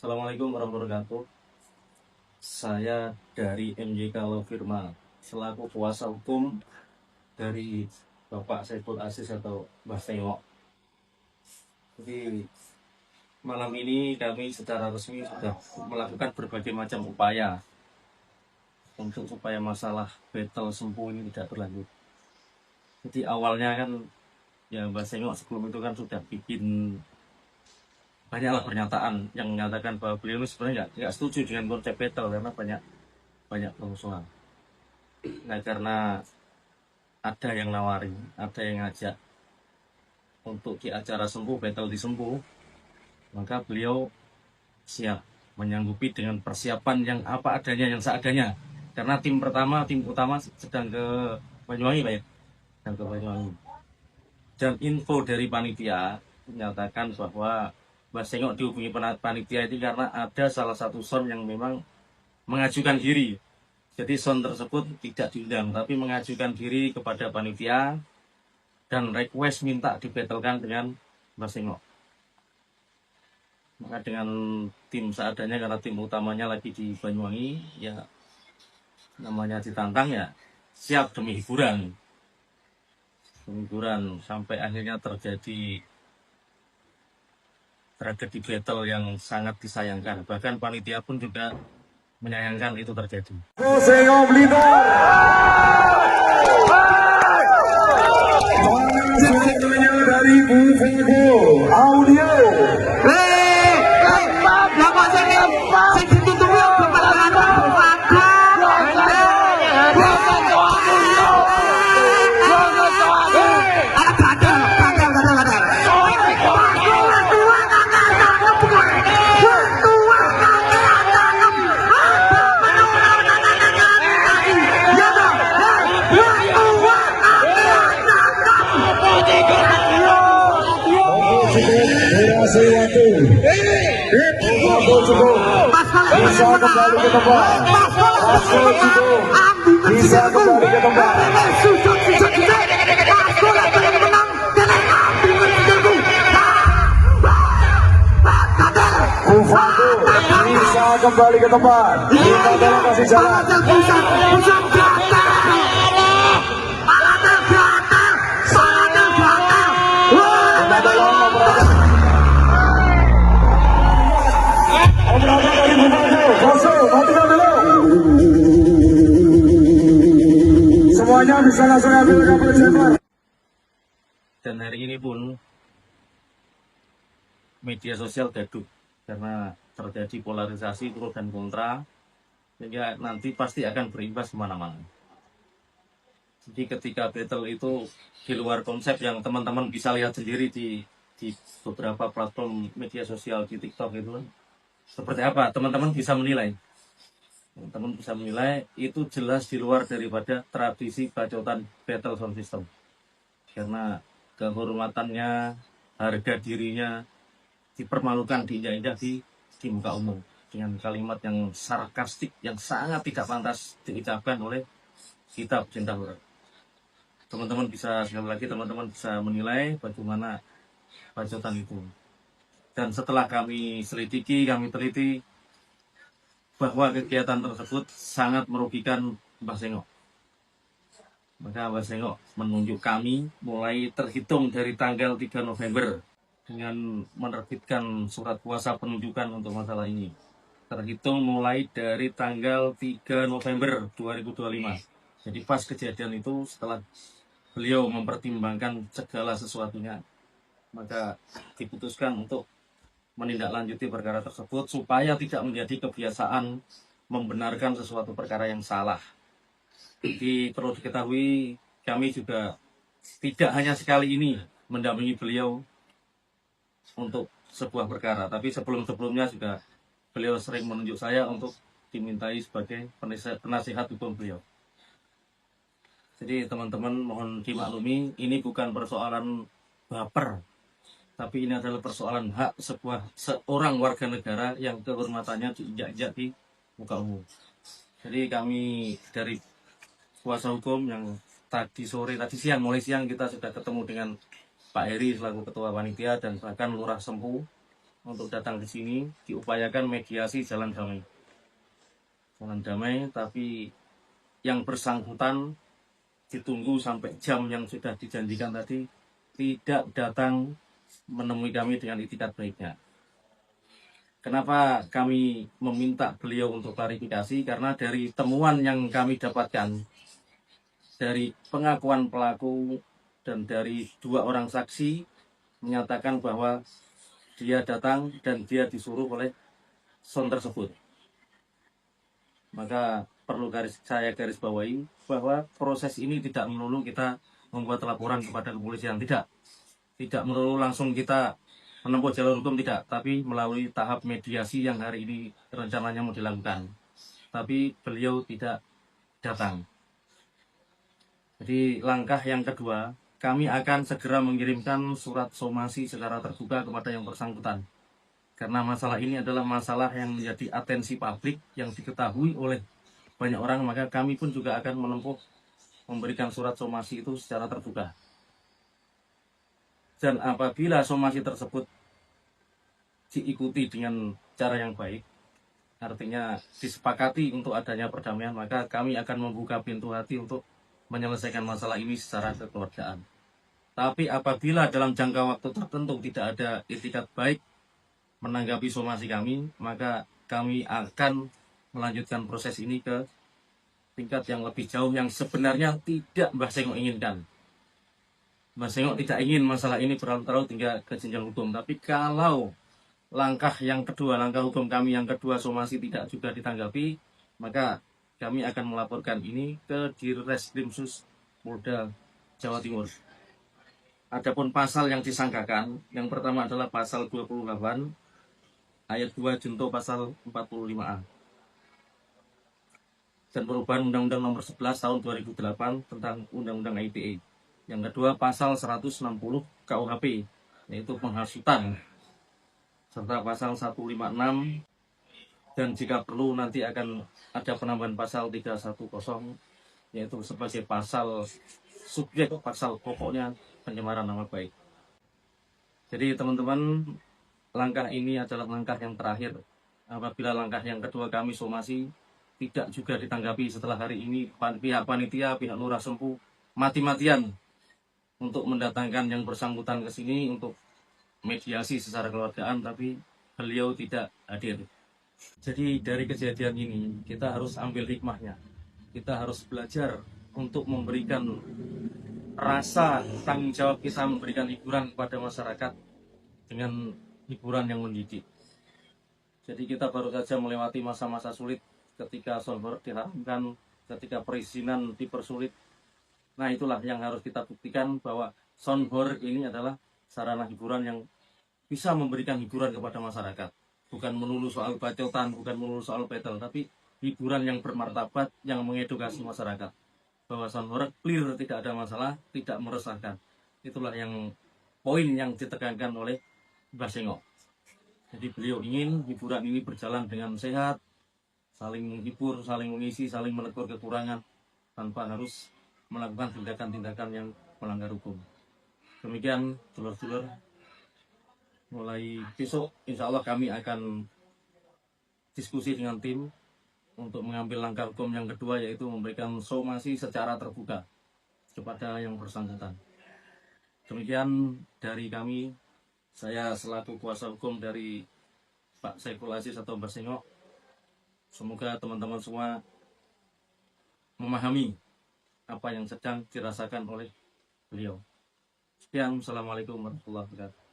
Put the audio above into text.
Assalamualaikum warahmatullahi wabarakatuh. Saya dari MJK Law Firma selaku kuasa hukum dari Bapak Saiful Aziz atau Mbah Tengok. Jadi malam ini kami secara resmi sudah melakukan berbagai macam upaya untuk supaya masalah battle Sempu ini tidak berlanjut. Jadi awalnya kan ya Mbah Tengok sebelum itu kan sudah bikin banyaklah pernyataan yang menyatakan bahwa beliau ini sebenarnya nggak setuju dengan konsep battle karena banyak permusuhan. Nah, karena ada yang nawari, ada yang ngajak untuk di acara Sempu, battle di Sempu, maka beliau siap menyanggupi dengan persiapan yang apa adanya, yang seadanya. Karena tim utama sedang ke Banyuwangi, Pak ya, sedang ke Banyuwangi. Dan info dari panitia menyatakan bahwa Mbah Tengok dihubungi panitia itu karena ada salah satu son yang memang mengajukan diri. Jadi son tersebut tidak diundang, tapi mengajukan diri kepada panitia dan request minta dibattlekan dengan Mbah Tengok. Maka dengan tim seadanya karena tim utamanya lagi di Banyuwangi, ya namanya ditantang ya siap demi hiburan. Sampai akhirnya terjadi tragedi battle yang sangat disayangkan. Bahkan panitia pun juga menyayangkan itu terjadi. Dari audio. Bisa kembali ke tempat. Bisa kembali ke tempat. Kufatu bisa kembali ke tempat. Kita dalam kasih jalan. Semuanya bisa langsung ambil kabel jember. Dan hari ini pun media sosial gaduh karena terjadi polarisasi pro dan kontra, sehingga nanti pasti akan berimbas kemana-mana. Jadi ketika battle itu di luar konsep yang teman-teman bisa lihat sendiri di beberapa platform media sosial di TikTok itu, seperti apa teman-teman bisa menilai. Teman-teman bisa menilai itu jelas di luar daripada tradisi bacotan battle sound system. Karena kehormatannya, harga dirinya dipermalukan, diinjak-injak di muka umum dengan kalimat yang sarkastik yang sangat tidak pantas diucapkan oleh kita pecinta horor. Teman-teman bisa sekali lagi teman-teman bisa menilai bagaimana bacotan itu. Dan setelah kami selidiki, kami teliti bahwa kegiatan tersebut sangat merugikan Mbah Tengok. Maka Mbah Tengok menunjuk kami mulai terhitung dari tanggal 3 November dengan menerbitkan surat kuasa penunjukan untuk masalah ini. Terhitung mulai dari tanggal 3 November 2025. Jadi pas kejadian itu setelah beliau mempertimbangkan segala sesuatunya, maka diputuskan untuk menindaklanjuti perkara tersebut supaya tidak menjadi kebiasaan membenarkan sesuatu perkara yang salah. Jadi perlu diketahui kami juga tidak hanya sekali ini mendampingi beliau untuk sebuah perkara, tapi sebelumnya juga beliau sering menunjuk saya untuk dimintai sebagai penasihat hukum beliau. Jadi teman-teman mohon dimaklumi, ini bukan persoalan baper, tapi ini adalah persoalan hak seorang warga negara yang kehormatannya diinjak-injak di muka umum. Jadi kami dari kuasa hukum yang tadi siang, mulai siang kita sudah ketemu dengan Pak Heri selaku ketua panitia dan bahkan Lurah Sempu untuk datang ke sini, diupayakan mediasi jalan damai. Jalan damai, tapi yang bersangkutan ditunggu sampai jam yang sudah dijanjikan tadi, tidak datang menemui kami dengan itikat baiknya. Kenapa kami meminta beliau untuk klarifikasi? Karena dari temuan yang kami dapatkan, dari pengakuan pelaku dan dari 2 orang saksi, menyatakan bahwa dia datang dan dia disuruh oleh son tersebut. Maka perlu saya garis bawahi bahwa proses ini tidak melulu kita membuat laporan kepada kepolisian, tidak melulu langsung kita menempuh jalur hukum, tidak, tapi melalui tahap mediasi yang hari ini rencananya mau dilakukan. Tapi beliau tidak datang. Jadi langkah yang kedua, kami akan segera mengirimkan surat somasi secara terbuka kepada yang bersangkutan. Karena masalah ini adalah masalah yang menjadi atensi publik yang diketahui oleh banyak orang, maka kami pun juga akan memberikan surat somasi itu secara terbuka. Dan apabila somasi tersebut diikuti dengan cara yang baik, artinya disepakati untuk adanya perdamaian, maka kami akan membuka pintu hati untuk menyelesaikan masalah ini secara kekeluargaan. Tapi apabila dalam jangka waktu tertentu tidak ada itikat baik menanggapi somasi kami, maka kami akan melanjutkan proses ini ke tingkat yang lebih jauh yang sebenarnya tidak Mbah Sengok inginkan. Mbah Sengok tidak ingin masalah ini berlarut-larut hingga ke jenjang hukum. Tapi kalau langkah yang kedua, langkah hukum kami yang kedua, somasi tidak juga ditanggapi, maka kami akan melaporkan ini ke Dirreskrimsus Polda Jawa Timur. Adapun pasal yang disangkakan, yang pertama adalah pasal 28 ayat 2 junto pasal 45A. Dan perubahan Undang-Undang Nomor 11 Tahun 2008 tentang Undang-Undang ITE. Yang kedua pasal 160 KUHP, yaitu penghasutan, serta pasal 156, dan jika perlu nanti akan ada penambahan pasal 310, yaitu sebagai pasal subjek, pasal pokoknya pencemaran nama baik. Jadi teman-teman, langkah ini adalah langkah yang terakhir. Apabila langkah yang kedua kami somasi tidak juga ditanggapi setelah hari ini, pihak panitia, pihak lurah Sempu mati-matian untuk mendatangkan yang bersangkutan ke sini untuk mediasi secara keluargaan, tapi beliau tidak hadir. Jadi dari kejadian ini kita harus ambil hikmahnya. Kita harus belajar untuk memberikan rasa tanggung jawab kita, memberikan hiburan kepada masyarakat dengan hiburan yang mendidik. Jadi kita baru saja melewati masa-masa sulit ketika soundboard diharamkan, ketika perizinan dipersulit. Nah itulah yang harus kita buktikan bahwa soundboard ini adalah sarana hiburan yang bisa memberikan hiburan kepada masyarakat. Bukan melulu soal bacotan, bukan melulu soal battle, tapi hiburan yang bermartabat, yang mengedukasi masyarakat. Bahwa soundboard clear, tidak ada masalah, tidak meresahkan. Itulah yang poin yang ditekankan oleh Mbah Sengok. Jadi beliau ingin hiburan ini berjalan dengan sehat, saling menghibur, saling mengisi, saling menegur kekurangan, tanpa harus melakukan tindakan-tindakan yang melanggar hukum. Demikian dulur-dulur, mulai besok insya Allah kami akan diskusi dengan tim untuk mengambil langkah hukum yang kedua, yaitu memberikan somasi secara terbuka kepada yang bersangkutan. Demikian dari kami, saya selaku kuasa hukum dari Pak Saiful Aziz atau Mbah Sengok. Semoga teman-teman semua memahami apa yang sedang dirasakan oleh beliau. Sekian, Assalamualaikum warahmatullahi wabarakatuh.